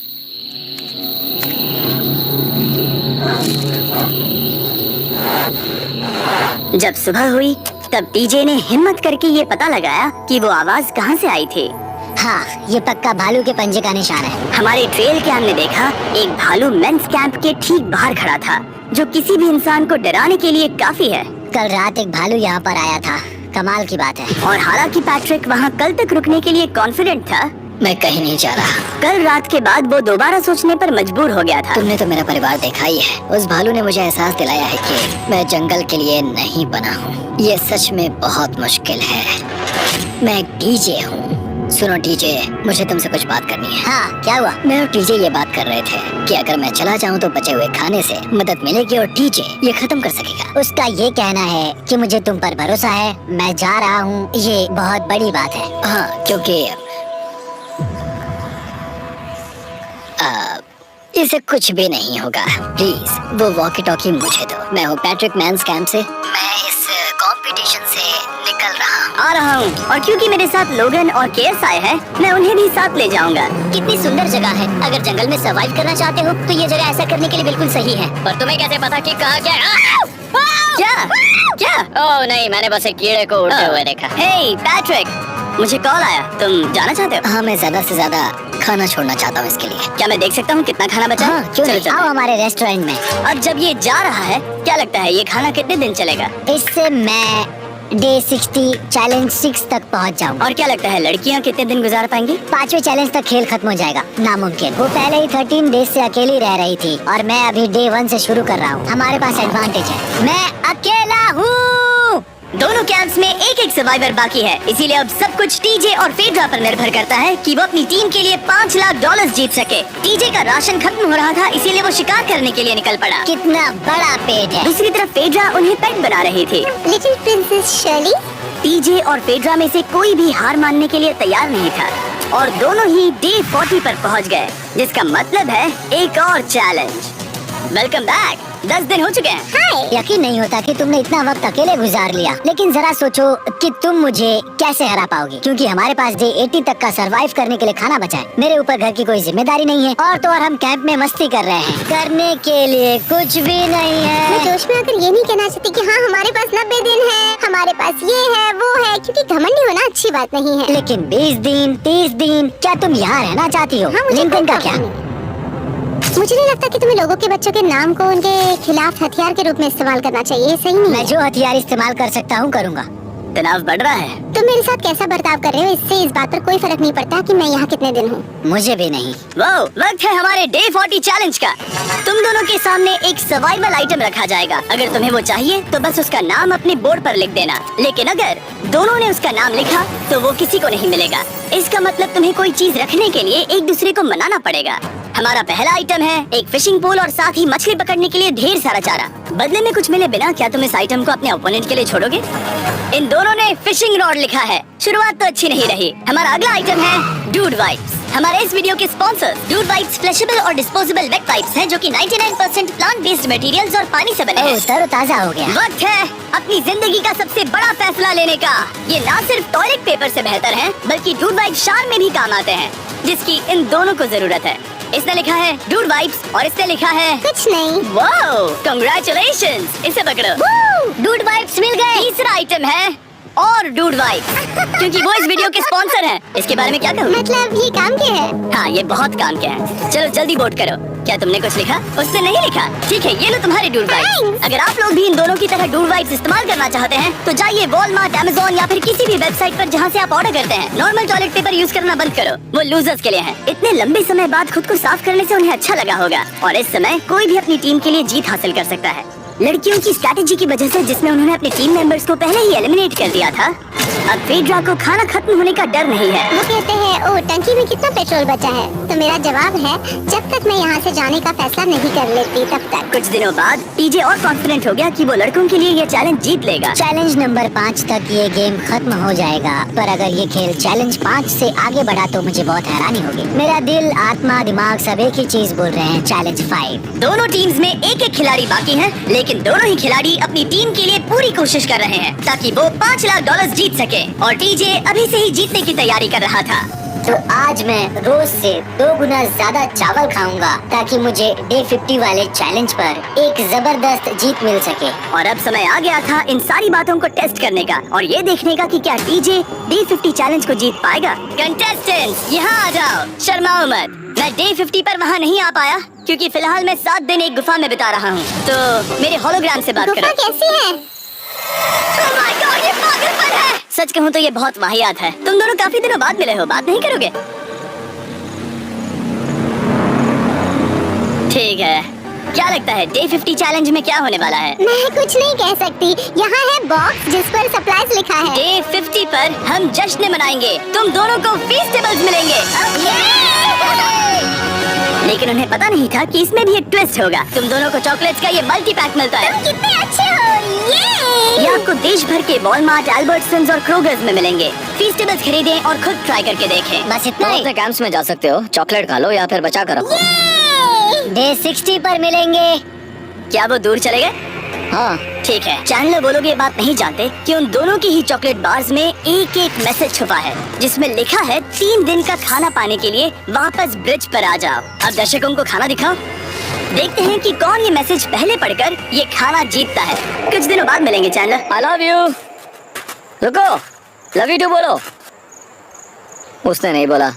Speaker 1: जब सुबह हुई तब टीजे ने हिम्मत करके ये पता लगाया कि वो आवाज कहाँ से आई थी।
Speaker 2: हाँ, ये पक्का भालू के पंजे का निशान है।
Speaker 1: हमारे ट्रेल के हमने देखा एक भालू मेंस कैंप के ठीक बाहर खड़ा था, जो किसी भी इंसान को डराने के लिए काफी है।
Speaker 2: कल रात एक भालू यहाँ पर आया था, कमाल की बात है।
Speaker 1: और हालांकि पैट्रिक वहाँ कल तक रुकने के लिए कॉन्फिडेंट था,
Speaker 2: मैं कहीं नहीं जा रहा।
Speaker 1: कल रात के बाद वो दोबारा सोचने पर मजबूर हो गया था।
Speaker 2: तुमने तो मेरा परिवार देखा ही है। उस भालू ने मुझे एहसास दिलाया है कि मैं जंगल के लिए नहीं बना हूँ। ये सच में बहुत मुश्किल है। मैं एक डीजे हूँ। सुनो टीजे, मुझे तुमसे कुछ बात करनी है। हाँ, क्या हुआ?
Speaker 1: मैं और टीजे ये बात कर रहे थे कि अगर मैं चला जाऊँ तो बचे हुए खाने से मदद मिलेगी और टीजे ये खत्म कर सकेगा।
Speaker 2: उसका ये कहना है कि मुझे तुम पर भरोसा है, मैं जा रहा हूँ। ये बहुत बड़ी बात है।
Speaker 1: हाँ, क्योंकि इसे कुछ भी नहीं होगा। प्लीज वो वॉकी टॉकी मुझे दो। मैं हूँ पैट्रिक मेंस कैंप से।
Speaker 2: मैं इस कंपटीशन से निकल रहा हूँ।
Speaker 1: आ रहा हूँ, और क्योंकि मेरे साथ लोगन और केस आए हैं, मैं उन्हें भी साथ ले जाऊंगा।
Speaker 2: कितनी सुंदर जगह है। अगर जंगल में सर्वाइव करना चाहते हो तो ये जगह ऐसा करने के लिए बिल्कुल सही है।
Speaker 1: पर तुम्हें कैसे पता कि कहाँ क्या है? क्या? ओह नहीं, मैंने बस एक कीड़े को उड़ते हुए देखा। हे पैट्रिक, मुझे कॉल आया, तुम जाना चाहते हो?
Speaker 2: हाँ, मैं ज्यादा से ज्यादा खाना छोड़ना चाहता हूँ इसके लिए।
Speaker 1: क्या मैं देख सकता हूँ कितना खाना बचा?
Speaker 2: हाँ, क्यों
Speaker 1: चलो,
Speaker 2: नहीं?
Speaker 1: चलो।
Speaker 2: आओ हमारे रेस्टोरेंट में।
Speaker 1: और जब ये जा रहा है, क्या लगता है ये खाना कितने दिन चलेगा?
Speaker 2: इससे मैं डे 60 चैलेंज 6 तक पहुँच जाऊँ।
Speaker 1: और क्या लगता है लड़कियाँ कितने दिन गुजार पाएंगी?
Speaker 2: 5वें चैलेंज तक खेल खत्म हो जाएगा। नामुमकिन। वो पहले ही 13 डेज से अकेली रह रही थी और मैं अभी डे 1 से शुरू कर रहा हूँ। हमारे पास एडवांटेज है। मैं अकेला हूँ।
Speaker 1: दोनों कैंप्स में एक एक सर्वाइवर बाकी है, इसीलिए अब सब कुछ टीजे और फेड्रा पर निर्भर करता है कि वो अपनी टीम के लिए $5 लाख जीत सके। टीजे का राशन खत्म हो रहा था, इसीलिए वो शिकार करने के लिए निकल पड़ा।
Speaker 2: कितना बड़ा पेट है।
Speaker 1: दूसरी तरफ फेड्रा उन्हें पेट बना रही थी।
Speaker 3: Little princess Shirley.
Speaker 1: टीजे और फेड्रा में से कोई भी हार मानने के लिए तैयार नहीं था, और दोनों ही डे 40 पर पहुंच गए, जिसका मतलब है एक और चैलेंज। Welcome back. 10 दिन हो चुके हैं।
Speaker 3: हाय।
Speaker 2: यकीन नहीं होता कि तुमने इतना वक्त अकेले गुजार लिया, लेकिन जरा सोचो कि तुम मुझे कैसे हरा पाओगी, क्योंकि हमारे पास डे 80 तक का सरवाइव करने के लिए खाना बचा है। मेरे ऊपर घर की कोई जिम्मेदारी नहीं है, और तो और हम कैंप में मस्ती कर रहे हैं। करने के लिए कुछ भी नहीं
Speaker 3: मैं
Speaker 2: है।
Speaker 3: जोश में आकर ये नहीं कहना चाहती कि हाँ हमारे पास 90 दिन है, हमारे पास ये है वो है, क्योंकि घमंडी होना अच्छी बात नहीं है।
Speaker 2: लेकिन 20 दिन 30 दिन क्या तुम यहाँ रहना चाहती हो?
Speaker 3: हाँ, मुझे
Speaker 2: लिंकन का
Speaker 3: कोई
Speaker 2: क्या?
Speaker 3: प्रॉब्लम नहीं। मुझे नहीं लगता कि तुम्हें लोगों के बच्चों के नाम को उनके खिलाफ हथियार के रूप में इस्तेमाल करना चाहिए। सही नहीं
Speaker 2: मैं
Speaker 3: है।
Speaker 2: जो हथियार इस्तेमाल कर सकता हूँ करूँगा।
Speaker 1: तनाव बढ़ रहा है।
Speaker 3: तुम मेरे साथ कैसा बर्ताव कर रहे हो, इससे इस बात पर कोई फर्क नहीं पड़ता कि मैं यहाँ कितने दिन हूँ।
Speaker 2: मुझे भी नहीं।
Speaker 1: वो वक्त है हमारे डे 40 चैलेंज का। तुम दोनों के सामने एक सर्वाइवल आइटम रखा जाएगा। अगर तुम्हें वो चाहिए तो बस उसका नाम अपने बोर्ड पर लिख देना, लेकिन अगर दोनों ने उसका नाम लिखा तो वो किसी को नहीं मिलेगा। इसका मतलब तुम्हें कोई चीज रखने के लिए एक दूसरे को मनाना पड़ेगा। हमारा पहला आइटम है एक फिशिंग पोल और साथ ही मछली पकड़ने के लिए ढेर सारा चारा। बदले में कुछ मिले बिना क्या तुम इस आइटम को अपने ओपोनेंट के लिए छोड़ोगे? इन दोनों ने फिशिंग रॉड लिखा है। शुरुआत तो अच्छी नहीं रही। हमारा अगला आइटम है डूड वाइप्स। हमारे इस वीडियो के स्पॉन्सर्स डूड वाइप्स फ्लैशेबल और डिस्पोजेबल वेट वाइप्स हैं, जो कि 99% प्लांट बेस्ड मटेरियल्स और पानी से बने हैं।
Speaker 2: ओह, तरोताजा हो गया।
Speaker 1: वक्त है अपनी जिंदगी का सबसे बड़ा फैसला लेने का। ये ना सिर्फ टॉयलेट पेपर से बेहतर है, बल्कि डूड वाइप शार में भी काम आते हैं, जिसकी इन दोनों को जरूरत है। इसने लिखा है डूड वाइप्स और इसने लिखा है
Speaker 3: कुछ नहीं।
Speaker 1: Wow, congratulations. इसे पकड़ो।
Speaker 2: डूड वाइप्स मिल गए।
Speaker 1: तीसरा आइटम है और डूड वाइब्स, क्योंकि वो इस वीडियो के स्पॉन्सर हैं। इसके बारे में क्या कहूँ?
Speaker 3: मतलब ये काम क्या है?
Speaker 1: हाँ, ये बहुत काम क्या है। चलो जल्दी वोट करो। क्या तुमने कुछ लिखा? उसने नहीं लिखा। ठीक है, ये लो तुम्हारे डूड वाइब्स। अगर आप लोग भी इन दोनों की तरह डूड वाइब्स इस्तेमाल करना चाहते हैं तो जाइए वॉलमार्ट, अमेज़न या फिर किसी भी वेबसाइट पर जहाँ से आप ऑर्डर करते हैं। नॉर्मल टॉयलेट पेपर यूज करना बंद करो, वो लूजर्स के लिए है। इतने लंबे समय बाद खुद को साफ करने से उन्हें अच्छा लगा होगा, और इस समय कोई भी अपनी टीम के लिए जीत हासिल कर सकता है। लड़कियों की स्ट्रैटेजी की वजह से, जिसमें उन्होंने अपने टीम मेंबर्स को पहले ही एलिमिनेट कर दिया था, अब फेड्रा को खाना खत्म होने का डर नहीं है।
Speaker 3: वो कहते हैं, ओ टंकी में कितना पेट्रोल बचा है? तो मेरा जवाब है, जब तक मैं यहाँ से जाने का फैसला नहीं कर लेती तब तक।
Speaker 1: कुछ दिनों बाद टीजे और कॉन्फिडेंट हो गया कि वो लड़कों के लिए ये चैलेंज जीत लेगा।
Speaker 2: चैलेंज नंबर 5 तक ये गेम खत्म हो जाएगा, पर अगर ये खेल चैलेंज 5 से आगे बढ़ा तो मुझे बहुत हैरानी होगी। मेरा दिल, आत्मा, दिमाग सब एक ही चीज बोल रहे हैं, चैलेंज 5।
Speaker 1: दोनों टीम्स में एक एक खिलाड़ी बाकी हैं, लेकिन दोनों ही खिलाड़ी अपनी टीम के लिए पूरी कोशिश कर रहे हैं ताकि वो $5 लाख जीत सके। और टीजे अभी से ही जीतने की तैयारी कर रहा था।
Speaker 2: तो आज मैं रोज से 2 गुना ज्यादा चावल खाऊंगा ताकि मुझे डे 50 वाले चैलेंज पर एक जबरदस्त जीत मिल सके।
Speaker 1: और अब समय आ गया था इन सारी बातों को टेस्ट करने का और ये देखने का कि क्या टीजे डे 50 चैलेंज को जीत पाएगा। कंटेस्टेंट्स यहाँ आ जाओ, शर्माओ मत। मैं डे 50 पर वहाँ नहीं आ पाया क्योंकि फिलहाल मैं 7 दिन एक गुफा में बिता रहा हूँ, तो मेरे होलोग्राम से बात
Speaker 3: गुफा
Speaker 1: करो।
Speaker 3: कैसी है?
Speaker 1: Oh my God, ये पागलपन है। सच कहूँ तो ये बहुत वाहियात है। तुम दोनों काफी दिनों बाद मिले हो, बात नहीं करोगे? ठीक है, क्या लगता है डे 50 चैलेंज में क्या होने वाला है?
Speaker 3: मैं कुछ नहीं कह सकती। यहाँ है बॉक्स जिस पर सप्लाईज लिखा है।
Speaker 1: डे 50 पर हम जश्न मनाएंगे, तुम दोनों को फीस्टेबल्स मिलेंगे। लेकिन उन्हें पता नहीं था कि इसमें भी एक ट्विस्ट होगा। तुम दोनों को चॉकलेट्स का ये मल्टी पैक मिलता है।
Speaker 3: तुम कितने अच्छे हो।
Speaker 1: ये आपको देश भर के वॉलमार्ट, अल्बर्ट्सन्स और क्रोगर्स में मिलेंगे। फीस्टेबल्स खरीदें और खुद ट्राई करके देखें।
Speaker 2: बस इतना ही।
Speaker 4: अपने कैंप्स में जा सकते हो, चॉकलेट खा लो या फिर बचा कर रखो।
Speaker 2: डे 60 पर मिलेंगे।
Speaker 1: क्या वो दूर चले गए?
Speaker 4: हाँ,
Speaker 1: ठीक है। चैनलर वो लोग ये बात नहीं जानते कि उन दोनों की ही चॉकलेट बार्स में एक एक मैसेज छुपा है जिसमें लिखा है 3 दिन का खाना पाने के लिए वापस ब्रिज पर आ जाओ। अब दर्शकों को खाना दिखाओ, देखते हैं कि कौन ये मैसेज पहले पढ़कर ये खाना जीतता है। कुछ दिनों बाद मिलेंगे चैनलर।
Speaker 4: I love you. रुको, लव यू टू बोलो। उसने नहीं बोला।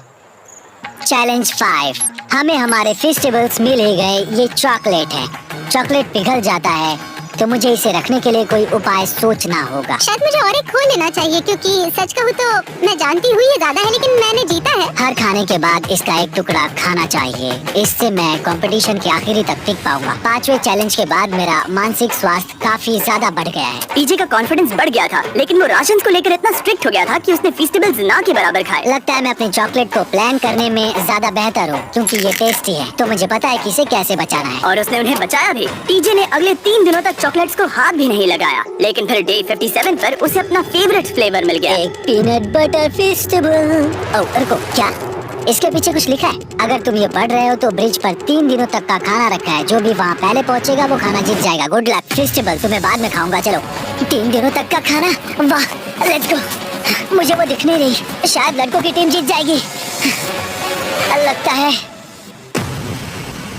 Speaker 2: चैलेंज 5, हमें हमारे फेस्टिवल्स मिल ही गए। ये चॉकलेट है। चॉकलेट पिघल जाता है तो मुझे इसे रखने के लिए कोई उपाय सोचना होगा।
Speaker 3: शायद मुझे और एक खोल लेना चाहिए, क्योंकि सच कहूँ तो मैं जानती हूँ ये ज्यादा है, लेकिन मैंने जीता है।
Speaker 2: हर खाने के बाद इसका एक टुकड़ा खाना चाहिए, इससे मैं कंपटीशन के आखिरी तक टिक पाऊंगा। 5वें चैलेंज के बाद मेरा मानसिक स्वास्थ्य काफी ज्यादा बढ़ गया है।
Speaker 1: टीजे का कॉन्फिडेंस बढ़ गया था, लेकिन वो राशन को लेकर इतना स्ट्रिक्ट हो गया था कि उसने फीस्टेबल्स ना के बराबर खाए।
Speaker 2: लगता है मैं अपने चॉकलेट को प्लान करने में ज्यादा बेहतर हूँ, क्योंकि ये टेस्टी है तो मुझे पता है कि इसे कैसे बचाना है।
Speaker 1: और उसने उन्हें बचाया भी। टीजे ने अगले 3 दिनों तक चॉकलेट्स को हाथ भी नहीं लगाया, लेकिन फिर डे 57 पर उसे अपना फेवरेट फ्लेवर मिल गया।
Speaker 2: एक पीनट बटर फेस्टिवल। ओह रुको, क्या इसके पीछे कुछ लिखा है? अगर तुम ये पढ़ रहे हो तो ब्रिज पर 3 दिनों तक का खाना रखा है। जो भी वहाँ पहले पहुँचेगा वो खाना जीत जाएगा। Good luck. फेस्टिवल तुम्हें बाद में खाऊंगा। चलो, 3 दिनों तक का खाना, वाह, लेट्स गो। मुझे वो दिख नहीं रही, शायद लड़कों की टीम जीत जाएगी। लगता है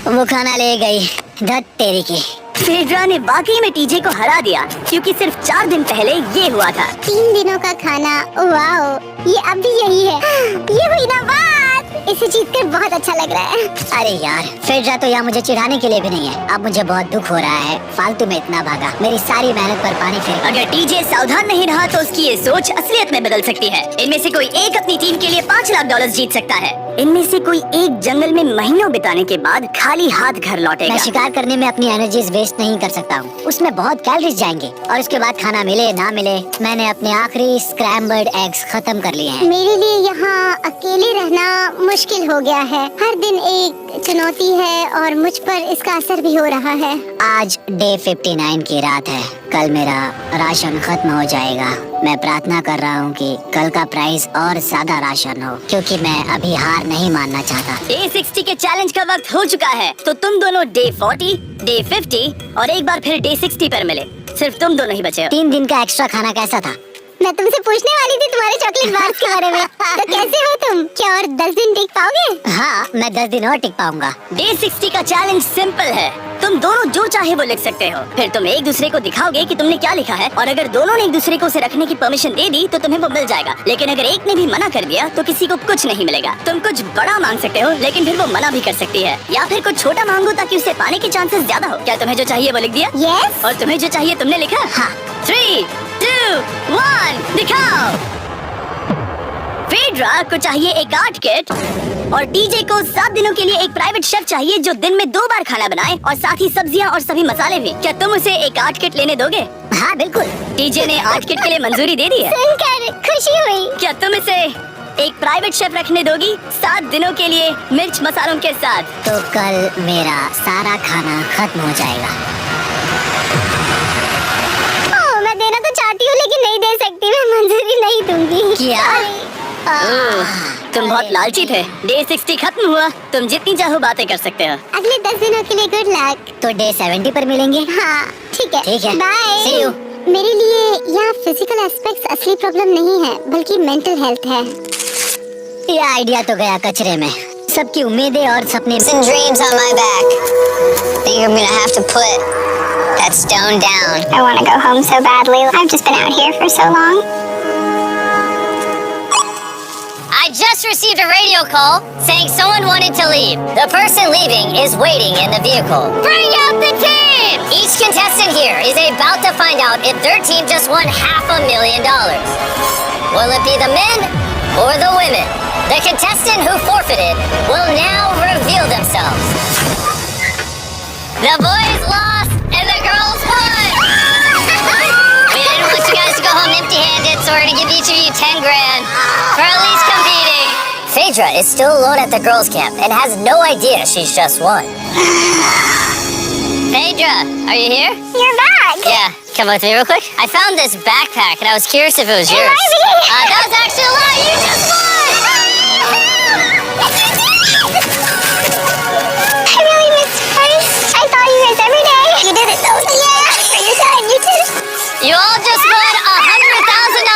Speaker 2: वो खाना ले गई। धत तेरी की।
Speaker 1: फेड्रा ने वाकई में टीजे को हरा दिया, क्योंकि सिर्फ 4 दिन पहले ये हुआ था।
Speaker 3: 3 दिनों का खाना, वाओ, ये अब भी यही है। ये हुई ना बात। इसे जीतकर बहुत अच्छा लग रहा है।
Speaker 2: अरे यार, फेड्रा तो यहाँ मुझे चिढ़ाने के लिए भी नहीं है। अब मुझे बहुत दुख हो रहा है, फालतू में इतना भागा, मेरी सारी मेहनत पर पानी फिर।
Speaker 1: अगर टीजे सावधान नहीं रहा तो उसकी ये सोच असलियत में बदल सकती है। इनमें से कोई एक अपनी टीम के लिए $5 लाख जीत सकता है। इनमें से कोई एक जंगल में महीनों बिताने के बाद खाली हाथ घर लौटेगा।
Speaker 2: मैं शिकार करने में अपनी एनर्जीज वेस्ट नहीं कर सकता हूँ, उसमें बहुत कैलोरीज जाएंगे और उसके बाद खाना मिले ना मिले, मैंने अपने आखिरी स्क्रैम्बल्ड एग्स खत्म कर लिए हैं।
Speaker 3: मेरे लिए यहाँ अकेले रहना मुश्किल हो गया है। हर दिन एक चुनौती है और मुझ पर इसका असर भी हो रहा है।
Speaker 2: आज डे 59 की रात है। कल मेरा राशन खत्म हो जाएगा। मैं प्रार्थना कर रहा हूँ कि कल का प्राइस और ज्यादा राशन हो, क्योंकि मैं अभी हार नहीं मानना चाहता।
Speaker 1: डे 60 के चैलेंज का वक्त हो चुका है, तो तुम दोनों डे 40, डे 50 और एक बार फिर डे 60 पर मिले। सिर्फ तुम दोनों ही बचे हो।
Speaker 2: 3 दिन का एक्स्ट्रा खाना कैसा था?
Speaker 3: मैं तुमसे पूछने वाली थी तुम्हारे चॉकलेट बार्स के बारे में। तो कैसे हो तुम? क्या और 10 दिन टिक पाओगे?
Speaker 2: हाँ, मैं 10 दिन और टिक पाऊंगा।
Speaker 1: डे 60 का चैलेंज सिंपल है। तुम दोनों जो चाहे वो लिख सकते हो। फिर तुम एक दूसरे को दिखाओगे कि तुमने क्या लिखा है, और अगर दोनों ने एक दूसरे को उसे रखने की परमिशन दे दी तो तुम्हें वो मिल जाएगा। लेकिन अगर एक ने भी मना कर दिया तो किसी को कुछ नहीं मिलेगा। तुम कुछ बड़ा मांग सकते हो, लेकिन फिर वो मना भी कर सकती है, या फिर कुछ छोटा मांगो ताकि उसे पाने के चांसेस ज्यादा हो। क्या तुम्हें जो चाहिए वो लिख दिया?
Speaker 3: यस।
Speaker 1: और तुम्हें जो चाहिए तुमने लिखा?
Speaker 2: हाँ।
Speaker 1: 3, 2, 1 दिखाओ। फेड्रा को चाहिए एक आर्ट किट, और टीजे को 7 दिनों के लिए एक प्राइवेट शेफ चाहिए जो दिन में 2 बार खाना बनाए, और साथ ही सब्जियां और सभी मसाले भी। क्या तुम उसे एक आर्ट किट लेने दोगे?
Speaker 2: हाँ बिल्कुल।
Speaker 1: टीजे ने आर्ट किट के लिए मंजूरी दे दी है।
Speaker 3: सुनकर खुशी हुई।
Speaker 1: क्या तुम इसे एक प्राइवेट शेफ रखने दोगी 7 दिनों के लिए मिर्च मसालों के साथ?
Speaker 2: तो कल मेरा सारा खाना खत्म हो जाएगा।
Speaker 3: मैं देना तो चाहती हूँ लेकिन नहीं दे सकती, मैं मंजूरी नहीं दूंगी।
Speaker 2: क्या?
Speaker 1: तुम बहुत लालची थे। डे 60 खत्म हुआ, तुम जितनी चाहो बातें कर सकते हो।
Speaker 3: अगले 10 दिनों के लिए गुड लक।
Speaker 2: तो डे 70 पर मिलेंगे।
Speaker 3: हाँ ठीक है।
Speaker 2: ठीक है।
Speaker 3: बाय।
Speaker 2: See you।
Speaker 3: मेरे लिए यहाँ फिजिकल एस्पेक्ट्स असली प्रॉब्लम नहीं है, बल्कि मेंटल हेल्थ है।
Speaker 2: ये आइडिया तो गया कचरे में। सबकी उम्मीदें और सपने।
Speaker 5: Dreams on my back. Think I'm gonna have to put that stone down.
Speaker 3: I want to go home so badly. I've just been out here for so long.
Speaker 5: I just received a radio call saying someone wanted to leave. The person leaving is waiting in the vehicle. Bring out the team! Each contestant here is about to find out if their team just won $500,000. Will it be the men or the women? The contestant who forfeited will now reveal themselves. The boys lost and the girls won! We didn't want you guys to go home empty-handed, so we're gonna give each of you 10 grand for at least competing. Phaedra is still alone at the girls' camp and has no idea she's just won. Phaedra, are you here?
Speaker 3: You're back.
Speaker 5: Yeah, come with me real quick. I found this backpack and I was curious if it was yours.
Speaker 3: It might be.
Speaker 5: That was actually a lie. You just won!